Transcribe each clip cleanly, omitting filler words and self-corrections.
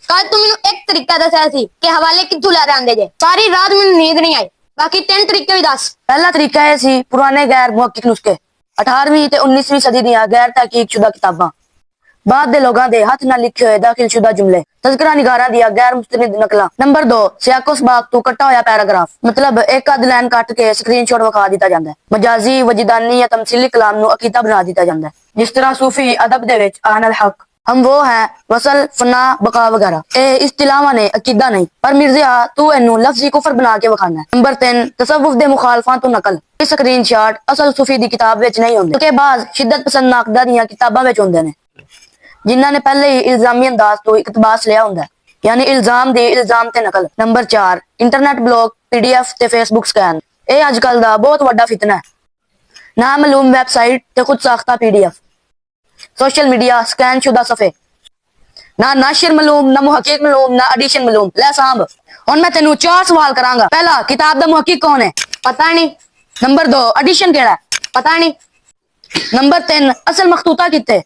कल तू मैनू एक तरीका दसिया सी कि हवाले कित्थों लै आंदे जे। सारी रात मैनू नींद नहीं आई। बाकी 3 तरीके भी दस। पहला तरीका यह सी पुराने गैर मुहक्किक नुस्खे 18वीं ते 19वीं सदी दियां गैर तहकीकशुदा किताबां, बाद दे लोगां दे हथ नाल लिखे होए दाखिलशुदा जुमले, तज़किरा निगारां दियां गैर मुस्तनिद नकलां। नंबर 2 सियाको सबाक तू कट्टा होया पैराग्राफ, मतलब एक अध लाइन कट के स्क्रीनशॉट विखा दिता जांदा है। मजाजी वजदानी या तमसीली कलाम नू अकीदा बना दिता जांदा है, जिस तरह सूफी अदब दे विच आनल हक, हम वो हैं, वसल, फना, बका वगैरह। ए इस्तिलाहां ने अकीदा नहीं, पर मिर्जिया तू इनू लफ्जी कुफर बना के विखाना है। नंबर 3 तसव्वुफ दे मुखालफां तू नकल, इस स्क्रीनशॉट असल सूफी दी किताब विच नहीं होंदे, क्योंकि बाज शिद्दत पसंद नाकदा दियां किताबां विच होंदे ने, जिन्हां ने पहले ही इल्जामी अंदाज तो इकतबास लिया होंदा है, यानी इल्जाम दी इल्जाम ते नकल। नंबर 4 इंटरनेट ब्लॉग, पीडीएफ ते फेसबुक स्कैन, ए अजकल दा बहुत वड्डा फितना है। नामालूम वेबसाइट ते खुद साख्ता पीडीएफ, सोशल मीडिया स्कैन शुदा सफे, ना नाशिर मालूम, ना मुहक्किक मालूम, ना एडिशन मालूम। ले सांभ, हुण मैं तेनू 4 सवाल करांगा। पहला, किताब दा मुहक्किक कौन है? पता नहीं। नंबर 2 एडिशन केड़ा है? पता नहीं। नंबर 3 असल मखतूता कित्थे?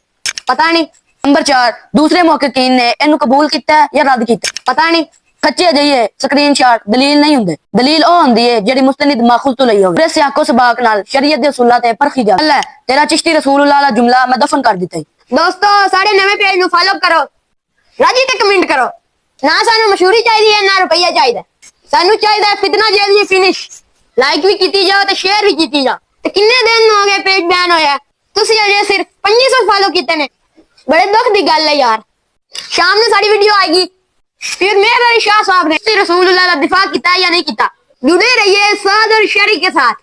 पता नहीं। नंबर 4 दूसरे मुहक्किकीन ने इनू कबूल किया या रद्द किया? पता नहीं। खच्चे जाइए स्क्रीनशॉट दलील नहीं हुंदे, दलील ओ हुंदी है जेड़ी मुस्तनिद माखुज तो लई होवे। सियाको सबाक नाल शरीयत दे उसूलां ते परखी जा। ले तेरा चिश्ती रसूलुल्लाह दा जुमला मैं दफन कर दिता। दोस्तों साढ़े नवे पेज नू फॉलो करो, राजी ते कमेंट करो। ना सानू मशहूरी चाहिए ना रुपया चाहिए, सानू चाहिए फितना जल्दी फिनिश। लाइक भी की जाओ तो शेयर भी की जाओ। तो किन्ने दिन हो गए पेज बैन होया, तुसी अजे सिर्फ 2500 फॉलो किते ने। बड़े दुख दी गल है यार। शाम में सारी वीडियो आएगी, फिर मेरे शाह साहब ने रसूलुल्लाह का दिफा किया या नहीं किया। जुड़े रहिए साद और शरी के साथ।